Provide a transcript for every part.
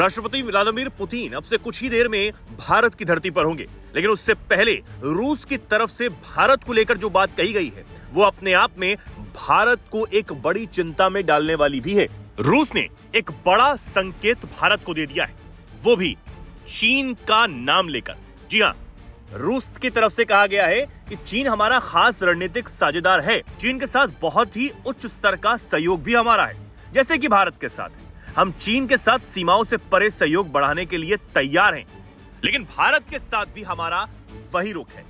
राष्ट्रपति Vladimir Putin अब से कुछ ही देर में भारत की धरती पर होंगे, लेकिन उससे पहले रूस की तरफ से भारत को लेकर जो बात कही गई है वो अपने आप में भारत को एक बड़ी चिंता में डालने वाली भी है। रूस ने एक बड़ा संकेत भारत को दे दिया है, वो भी चीन का नाम लेकर। जी हां, रूस की तरफ से कहा गया है कि चीन हमारा खास रणनीतिक साझेदार है। चीन के साथ बहुत ही उच्च स्तर का सहयोग भी हमारा है, जैसे कि भारत के साथ है। हम चीन के साथ सीमाओं से परे सहयोग बढ़ाने के लिए तैयार हैं, लेकिन भारत के साथ भी हमारा वही रुख है।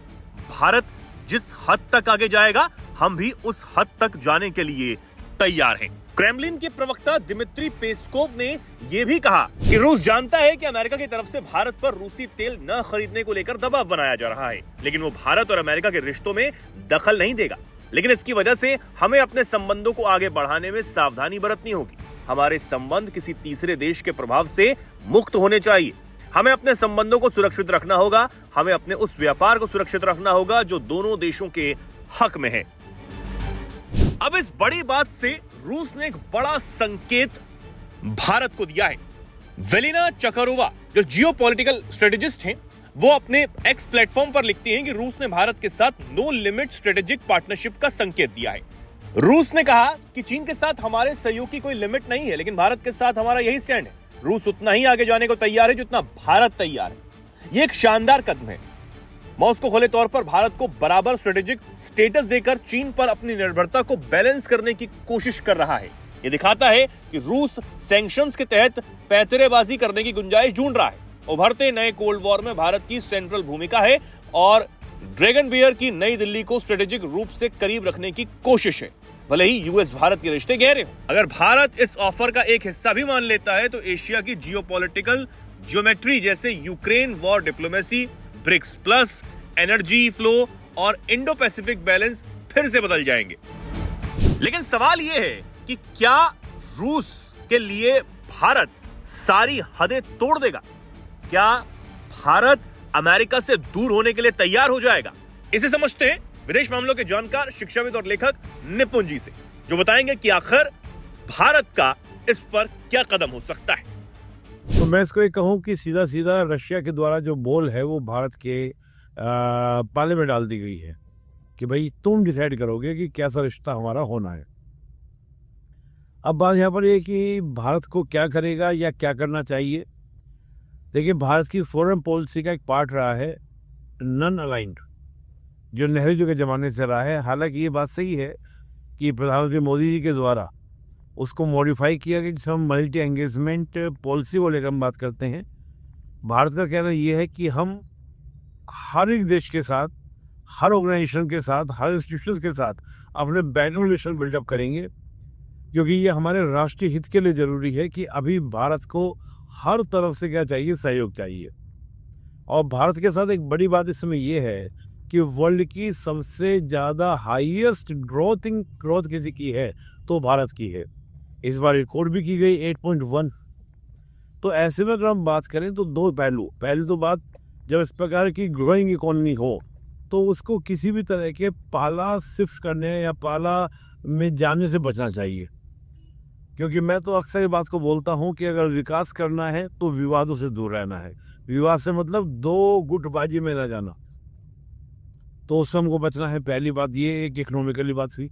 भारत जिस हद तक आगे जाएगा, हम भी उस हद तक जाने के लिए तैयार हैं। क्रेमलिन के प्रवक्ता दिमित्री पेस्कोव ने यह भी कहा कि रूस जानता है कि अमेरिका की तरफ से भारत पर रूसी तेल न खरीदने को लेकर दबाव बनाया जा रहा है, लेकिन वो भारत और अमेरिका के रिश्तों में दखल नहीं देगा। लेकिन इसकी वजह से हमें अपने संबंधों को आगे बढ़ाने में सावधानी बरतनी होगी। हमारे संबंध किसी तीसरे देश के प्रभाव से मुक्त होने चाहिए। हमें अपने संबंधों को सुरक्षित रखना होगा। हमें अपने उस व्यापार को सुरक्षित रखना होगा जो दोनों देशों के हक में है। अब इस बड़ी बात से रूस ने एक बड़ा संकेत भारत को दिया है। वेलिना चकारोवा, जो जियोपॉलिटिकल स्ट्रेटेजिस्ट हैं, वो अपने एक्स प्लेटफॉर्म पर लिखती हैं कि रूस ने भारत के साथ नो लिमिट स्ट्रेटेजिक पार्टनरशिप का संकेत दिया है। रूस ने कहा कि चीन के साथ हमारे सहयोग की कोई लिमिट नहीं है, लेकिन भारत के साथ हमारा यही स्टैंड है। रूस उतना ही आगे जाने को तैयार है जितना भारत तैयार है। यह एक शानदार कदम है। मॉस्को खुले तौर पर भारत को बराबर स्ट्रेटेजिक स्टेटस देकर चीन पर अपनी निर्भरता को बैलेंस करने की कोशिश कर रहा है। यह दिखाता है कि रूस सैंक्शंस के तहत पैंतरेबाजी करने की गुंजाइश ढूंढ रहा है। उभरते नए कोल्ड वॉर में भारत की सेंट्रल भूमिका है और ड्रैगन बियर की नई दिल्ली को स्ट्रेटेजिक रूप से करीब रखने की कोशिश है, भले ही यूएस भारत के रिश्ते गहरे हों। अगर भारत इस ऑफर का एक हिस्सा भी मान लेता है तो एशिया की जियोपॉलिटिकल ज्योमेट्री, जैसे Ukraine war diplomacy, BRICS plus, energy flow और इंडो पैसिफिक बैलेंस फिर से बदल जाएंगे। लेकिन सवाल यह है कि क्या रूस के लिए भारत सारी हदें तोड़ देगा? क्या भारत अमेरिका से दूर होने के लिए तैयार हो जाएगा? इसे समझते हैं विदेश मामलों के जानकार, शिक्षाविद और लेखक निपुण जी से, जो बताएंगे कि आखिर भारत का इस पर क्या कदम हो सकता है। तो मैं इसको ये कहूँ कि सीधा सीधा रशिया के द्वारा जो बोल है वो भारत के पाले में डाल दी गई है कि भाई तुम डिसाइड करोगे कि कैसा रिश्ता हमारा होना है। अब बात यहाँ पर ये कि भारत को क्या करेगा या क्या करना चाहिए। देखिए, भारत की फॉरेन पॉलिसी का एक पार्ट रहा है नॉन अलाइंड, जो नेहरू जी के ज़माने से रहा है। हालांकि ये बात सही है कि प्रधानमंत्री मोदी जी के द्वारा उसको मॉडिफाई किया गया, जिसे हम मल्टी एंगेजमेंट पॉलिसी को लेकर हम बात करते हैं। भारत का कहना ये है कि हम हर एक देश के साथ, हर ऑर्गेनाइजेशन के साथ, हर इंस्टीट्यूशन के साथ अपने बैटल रिलेशन बिल्डअप करेंगे, क्योंकि ये हमारे राष्ट्रीय हित के लिए ज़रूरी है कि अभी भारत को हर तरफ से क्या चाहिए, सहयोग चाहिए। और भारत के साथ एक बड़ी बात इसमें यह है कि वर्ल्ड की सबसे ज़्यादा हाईएस्ट ग्रोथ किसी की है तो भारत की है। इस बार रिकॉर्ड भी की गई 8.1। तो ऐसे में अगर हम बात करें तो दो पहली तो बात, जब इस प्रकार की ग्रोइंग इकोनॉमी हो तो उसको किसी भी तरह के पाला शिफ्ट करने या पाला में जाने से बचना चाहिए। क्योंकि मैं तो अक्सर ये बात को बोलता हूँ कि अगर विकास करना है तो विवादों से दूर रहना है। विवाद से मतलब दो गुटबाजी में न जाना, तो उससे हमको बचना है। पहली बात ये एक इकोनॉमिकली बात हुई।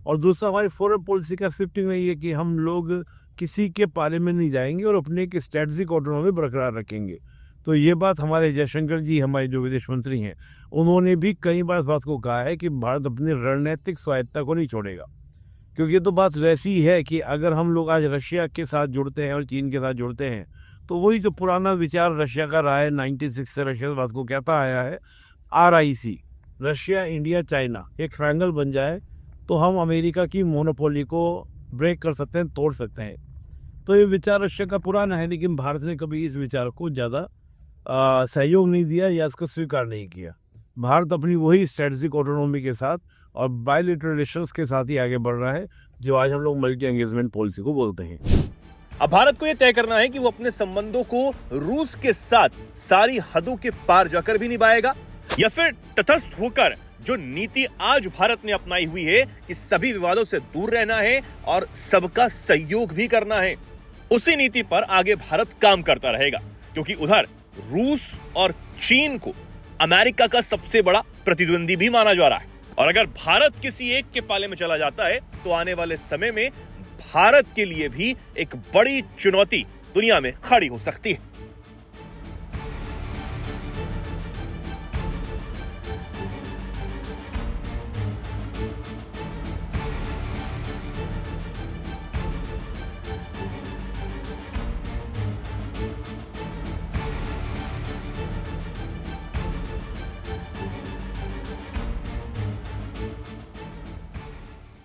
और दूसरा, हमारी फॉरेन पॉलिसी का शिफ्टिंग नहीं है कि हम लोग किसी के पाले में नहीं जाएंगे और अपने एक स्ट्रेटजिक ऑटोनॉमी बरकरार रखेंगे। तो ये बात हमारे जयशंकर जी, हमारे जो विदेश मंत्री हैं, उन्होंने भी कई बार इस बात को कहा है कि भारत अपनी रणनीतिक स्वायत्ता को नहीं छोड़ेगा। क्योंकि ये तो बात वैसी है कि अगर हम लोग आज रशिया के साथ जुड़ते हैं और चीन के साथ जुड़ते हैं तो वही जो पुराना विचार रशिया का रहा है, 96 से रशिया इस बात को कहता आया है, RIC, रशिया, इंडिया, चाइना, एक ट्रायंगल बन जाए तो हम अमेरिका की मोनोपोली को ब्रेक कर सकते हैं, तोड़ सकते हैं। तो ये विचार रशिया का पुराना है, लेकिन भारत ने कभी इस विचार को ज़्यादा सहयोग नहीं दिया या इसको स्वीकार नहीं किया। भारत अपनी वही स्ट्रेटजिक ऑटोनॉमी के साथ और बायलैटरल रिलेशंस के साथ ही आगे बढ़ रहा है, जो आज हम लोग मल्टी एंगेजमेंट पॉलिसी को बोलते हैं। अब भारत को यह तय करना है कि वो अपने संबंधों को रूस के साथ सारी हदों के पार जाकर भी निभाएगा, या फिर तटस्थ होकर जो नीति आज भारत ने अपनाई हुई है कि सभी विवादों से दूर रहना है और सबका सहयोग भी करना है, उसी नीति पर आगे भारत काम करता रहेगा, क्योंकि उधर रूस और चीन को अमेरिका का सबसे बड़ा प्रतिद्वंदी भी माना जा रहा है। और अगर भारत किसी एक के पाले में चला जाता है तो आने वाले समय में भारत के लिए भी एक बड़ी चुनौती दुनिया में खड़ी हो सकती है।